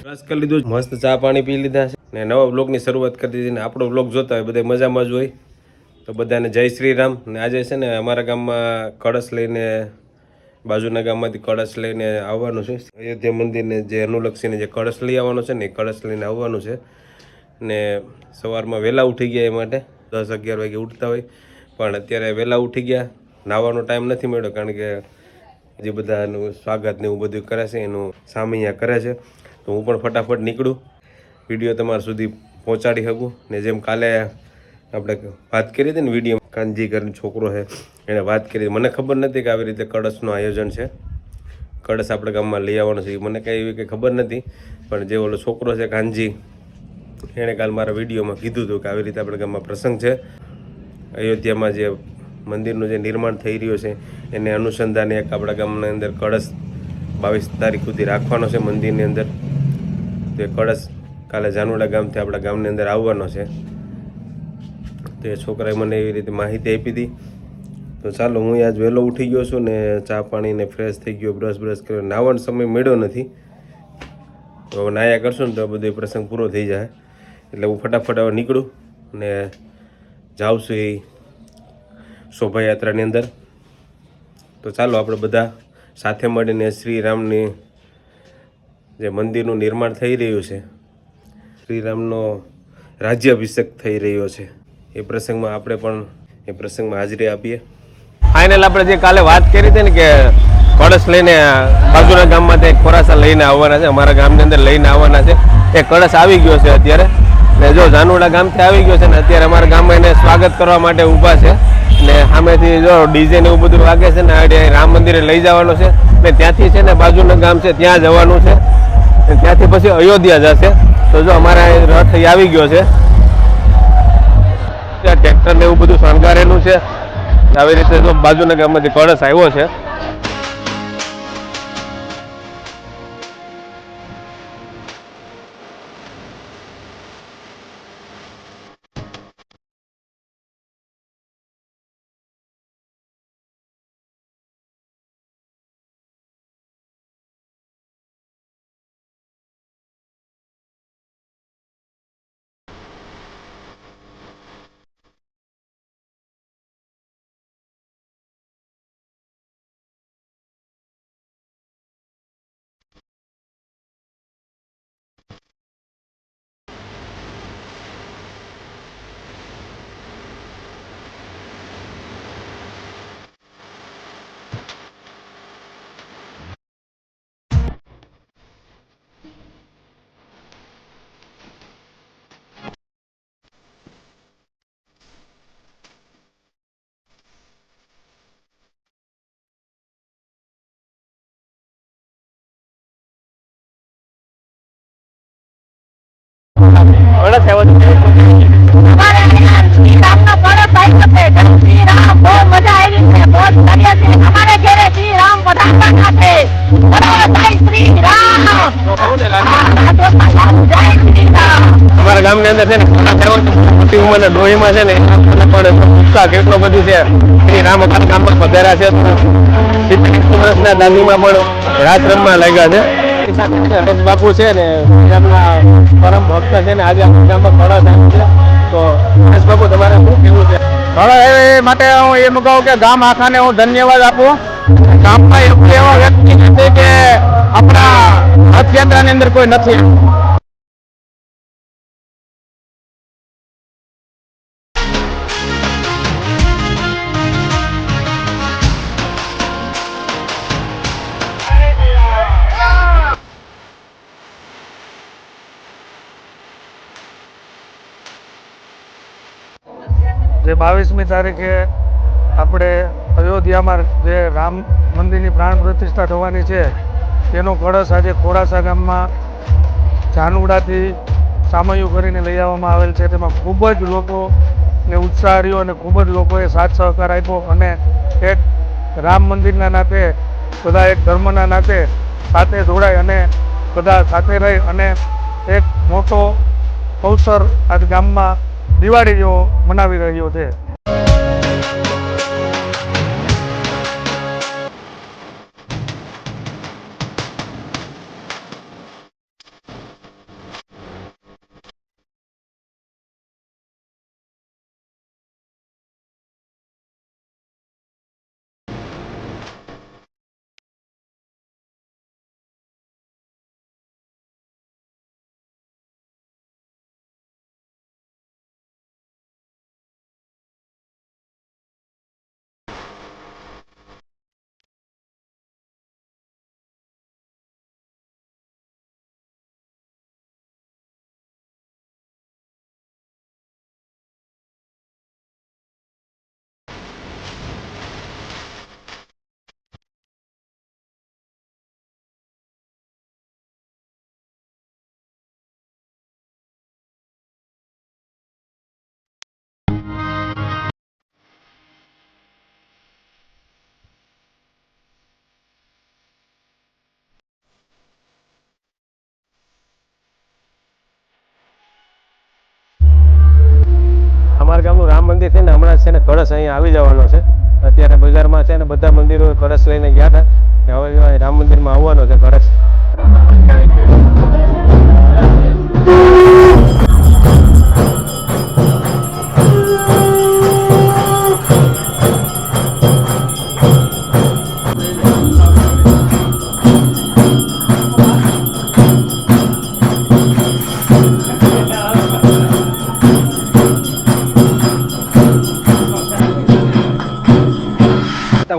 Brush કરી લીધું, મસ્ત ચા પાણી પી લીધા છે ને નવા બ્લોગની શરૂઆત કરી દીધી ને આપણો બ્લોગ જોતા હોય બધા મજામાં જ હોય. તો બધાને જય શ્રી રામ. ને આજે છે ને અમારા ગામમાં કળશ લઈને બાજુના ગામમાંથી કળશ લઈને આવવાનું છે. અયોધ્યા મંદિરને જે અનુલક્ષીને જે કળશ લઈ આવવાનો છે ને એ કળશ લઈને આવવાનું છે. ને સવારમાં વહેલા ઉઠી ગયા એ માટે 10-11 વાગે ઉઠતા હોય, પણ અત્યારે વહેલા ઉઠી ગયા. નાહવાનો ટાઈમ નથી મળ્યો કારણ કે જે બધાનું સ્વાગત ને એવું બધું કરે છે એનું સામૈયા કરે છે. તો હું પણ ફટાફટ નીકળું, વિડીયો તમારા સુધી પહોંચાડી શકું. ને જેમ કાલે આપણે વાત કરી હતી ને વિડીયો, કાનજી કરીને છોકરો છે એણે વાત કરી, મને ખબર નથી કે આવી રીતે કળશનું આયોજન છે, કળશ આપણે ગામમાં લઈ આવવાનો છે. મને કંઈ એવી કંઈ ખબર નથી, પણ જે ઓલો છોકરો છે કાનજી, એણે કાલ મારા વિડીયોમાં કીધું હતું કે આવી રીતે આપણે ગામમાં પ્રસંગ છે. અયોધ્યામાં જે મંદિરનું જે નિર્માણ થઈ રહ્યું છે એને અનુસંધાને એક આપણા ગામના અંદર કળશ 22 તારીખ સુધી રાખવાનો છે મંદિરની અંદર. તે કળશ કાલે જાનુડા ગામથી આપણા ગામની અંદર આવવાનો છે. તે છોકરાએ મને એવી રીતે માહિતી આપી હતી. તો ચાલો, હું આજ વહેલો ઉઠી ગયો છું ને ચા પાણીને ફ્રેશ થઈ ગયો, બ્રશ કર્યો. નાવાનો સમય મળ્યો નથી, તો નાયા કરશું ને તો બધો પ્રસંગ પૂરો થઈ જાય. એટલે હું ફટાફટ હવે નીકળું ને જાઉં છું એ શોભાયાત્રાની અંદર. તો ચાલો આપણે બધા સાથે મળીને શ્રી રામની જે મંદિરનું નિર્માણ થઈ રહ્યું છે, શ્રીરામનો રાજ્યાભિષેક થઈ રહ્યો છે, એ પ્રસંગમાં આપણે પણ એ પ્રસંગમાં હાજરી આપીએ. ફાઇનલ આપણે જે કાલે વાત કરી હતી ને કે કળશ લઈને બાજુના ગામમાંથી ખોરાસા લઈને આવવાના છે, અમારા ગામની અંદર લઈને આવવાના છે. એ કળશ આવી ગયો છે અત્યારે, ને જો જાનુડા ગામથી આવી ગયો છે ને અત્યારે અમારા ગામમાં એને સ્વાગત કરવા માટે ઊભા છે. ને સામેથી જો ડીજે ને એવું બધું વાગે છે ને રામ મંદિરે લઈ જવાનો છે. ને ત્યાંથી છે ને બાજુનું ગામ છે ત્યાં જવાનું છે, ત્યાંથી પછી અયોધ્યા જશે. તો જો અમારા રથ આવી ગયો છે, ત્યાં ટ્રેક્ટર ને એવું બધું શણગારેલું છે. આવી રીતે જો બાજુના ગામમાંથી કળશ આવ્યો છે. અમારા ગામની અંદર છે ને મોટી ઉંમરના ડોહીમાં છે ને પણ ઉત્સાહ કેટલો બધું છે. શ્રી રામ ગામમાં પધાર્યા છે. 70 વર્ષના દાદીમાં પણ રાત રમવા લાગ્યા છે. બાપુ છે ને એમના પરમ ભક્ત છે ને આજે ગામમાં કળશ આવ્યું છે. તો બાપુ તમારે શું કેવું છે? કળશ માટે હું એમ કહું કે ગામ આખાને હું ધન્યવાદ આપું. ગામમાં એવું એવા વ્યક્તિ નથી કે આપણા રથયાત્રાની અંદર કોઈ નથી. જે 22મી તારીખે આપણે અયોધ્યામાં જે રામ મંદિરની પ્રાણ પ્રતિષ્ઠા થવાની છે તેનો કળશ આજે ખોરાસા ગામમાં જાનુડાથી સામૈયું કરીને લઈ આવવામાં આવેલ છે. તેમાં ખૂબ જ લોકોને ઉત્સાહ રહ્યો અને ખૂબ જ લોકોએ સાથ સહકાર આપ્યો. અને એક રામ મંદિરના નાતે, બધા એક ધર્મના નાતે સાથે જોડાઈ અને બધા સાથે રહી અને એક મોટો અવસર આજ ગામમાં દિવાળી જેવો મનાવી રહ્યો છે. મંદિર છે ને હમણાં છે ને કળશ અહીંયા આવી જવાનો છે. અત્યારે બજારમાં છે ને બધા મંદિરો કળશ લઈને ગયા હતા ને હવે રામ મંદિરમાં આવવાનો છે કળશ.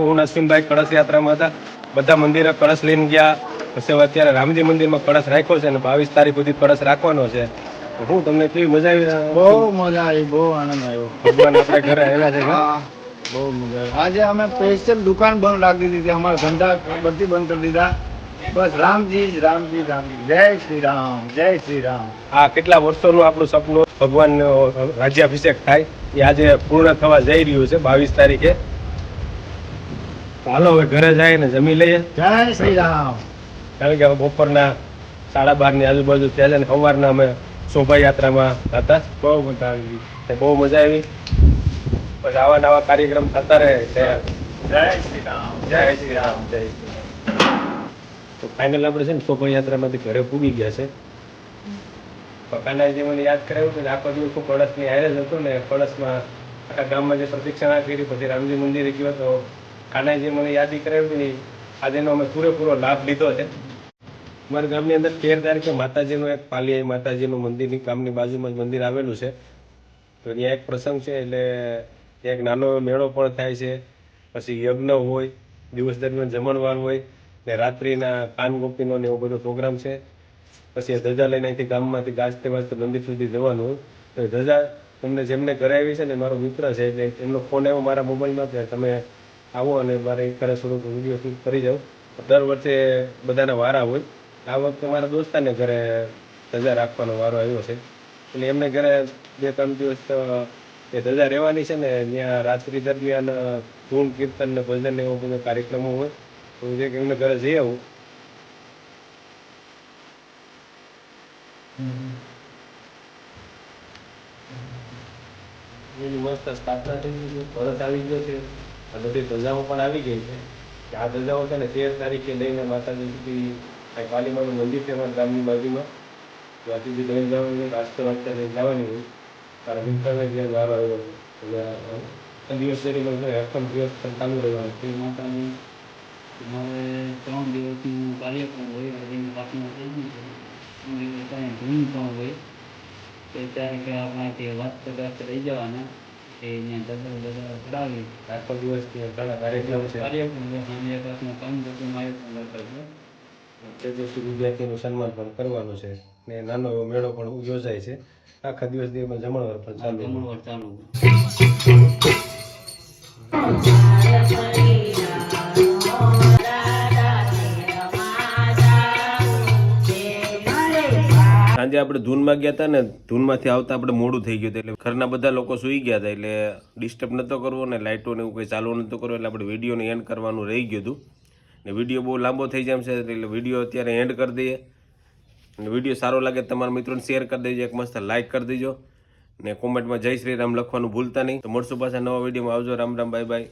હું અશ્વિનભાઈ કળશ યાત્રામાં હતા. બધા મંદિરે કળશ લઈને ગયા. પછી હવે અત્યારે રામજી મંદિરમાં કળશ રાખ્યો છે અને 22 તારીખ સુધી કળશ રાખવાનો છે. હું તમને કેવી મજા આવી? બહુ મજા આવી, બહુ આનંદ આવ્યો. ભગવાન આપણા ઘરે આવ્યા છે. બહુ મજા આવી. આજે અમે સ્પેશિયલ દુકાન બંધ રાખી દીધી, અમારા ધંધા બધી બંધ કરી દીધા. બસ રામજી જ રામજી રામજી. જય શ્રી રામ, જય શ્રી રામ. આ કેટલા વર્ષોનું આપણું સપનું ભગવાનનો રાજ્યાભિષેક થાય એ આજે પૂર્ણ થવા જઈ રહ્યું છે 22 તારીખે. હાલો હવે ઘરે જાય ને જમી લઈએ. જય શ્રી રામ. કારણ કે હવે બપોરના 12:30 ની આજુબાજુ થયા છે ને સવારના અમે શોભાયાત્રામાં હતા. બહુ મજા આવી. બહુ મજા આવી. પછી આવા નવા કાર્યક્રમ થતા રહે. જય શ્રી રામ, જય શ્રી રામ, જય શ્રી રામ. તો ફાઇનલ આપણે છે ને શોભાયાત્રામાંથી ઘરે પૂગી ગયા છે. કાનાજી મને યાદ કરાવ્યું કે આખો દિવસ હું કળશની હારે જ હતો ને કળશમાં આખા ગામમાં જે પ્રદક્ષિણા કરી પછી રામજી મંદિરે ગયો તો કાનાજી મને યાદી કરાવી. આજે એનો અમે પૂરેપૂરો લાભ લીધો છે. અમારા ગામની અંદર 13 તારીખે માતાજીનું એક પાલિયાઈ માતાજીનું મંદિરની ગામની બાજુમાં જ મંદિર આવેલું છે. તો ત્યાં એક પ્રસંગ છે એટલે ત્યાં એક નાનો મેળો પણ થાય છે. પછી યજ્ઞ હોય, દિવસ દરમિયાન જમણવાર હોય ને રાત્રિના કાન ગોપીનો ને એવો બધો પ્રોગ્રામ છે. પછી ધજા લઈને અહીંથી ગામમાંથી ગાજતે વાજતે મંદિર સુધી જવાનું હોય. તો ધજા તમને જેમને કરાવી છે ને મારો મિત્ર છે એટલે એમનો ફોન આવ્યો મારા મોબાઈલમાં કે તમે આવો અને મારે ઘરે થોડુંક વિડીયો શૂટ કરી જાઓ. દર વર્ષે બધાના વારા હોય. આ વખતે મારા દોસ્તાને ઘરે ધજા રાખવાનો વારો આવ્યો છે એટલે એમને ઘરે 2-3 દિવસ એ ધજા રહેવાની છે ને ત્યાં રાત્રિ દરમિયાન ધૂન કીર્તન ને ભજન ને એવો બધો કાર્યક્રમો હોય. તો જે એમને ઘરે જઈ આવું. મસ્ત સ્થાપના થઈ ગઈ, ભરત આવી ગયો છે. આ બધી ધજાઓ પણ આવી ગઈ છે. આ ધજાઓ છે ને 13 તારીખે લઈને માતાજી સુધી આ કાલીમાનું મંદિર છે અમારા ગામની બાજુમાં. ત્યાંથી જે લઈને જવાની રાસ્તો વાંચતા લઈને જવાની હોય. તારા મિત્રને જ્યાં વારો આવ્યો એટલે દિવસ દરમિયાન અખંડ દિવસ પણ ચાલુ રહેવાનું છે. માતાની મારે 3 દિવસનું કાર્યક્રમ હોય એની સ્થાપના થઈ ગઈ છે. ત્યાં ધૂન પણ હોય તે તારીખે આપણાથી વાત રહી જવાના એ ત્યાં દરબાર ચડાવી આખો દિવસ ત્યાં ઘણા કાર્યક્રમ છે. કાર્યક્રમ સાંજે પાસમાં 5 દિવસનું આયોજન કરતા છે. તેજસ્વી વિદ્યાર્થીનું સન્માન પણ કરવાનું છે ને નાનો એવો મેળો પણ યોજાય છે. આખા દિવસ દરમિયાન જમણવાર પણ ચાલુ. જમણવાર ચાલુ. સાંજે આપણે ધૂનમાં ગયા હતા ને ધૂનમાંથી આવતા આપણે મોડું થઈ ગયું હતું એટલે ઘરના બધા લોકો સૂઈ ગયા હતા એટલે ડિસ્ટર્બ નહોતો કરવો ને લાઇટો ને એવું કંઈ ચાલુ નહોતો કરવો એટલે આપણે વિડીયોને એન્ડ કરવાનું રહી ગયું હતું ને વિડીયો બહુ લાંબો થઈ જાય છે એટલે વિડીયો અત્યારે એન્ડ કરી દઈએ. અને વિડીયો સારો લાગે તમારા મિત્રોને શેર કરી દેજો, એક મસ્ત લાઇક કરી દેજો ને કોમેન્ટમાં જય શ્રી રામ લખવાનું ભૂલતા નહીં. તો મળશું પાછા નવા વિડીયોમાં. આવજો. Ram Ram, bye bye.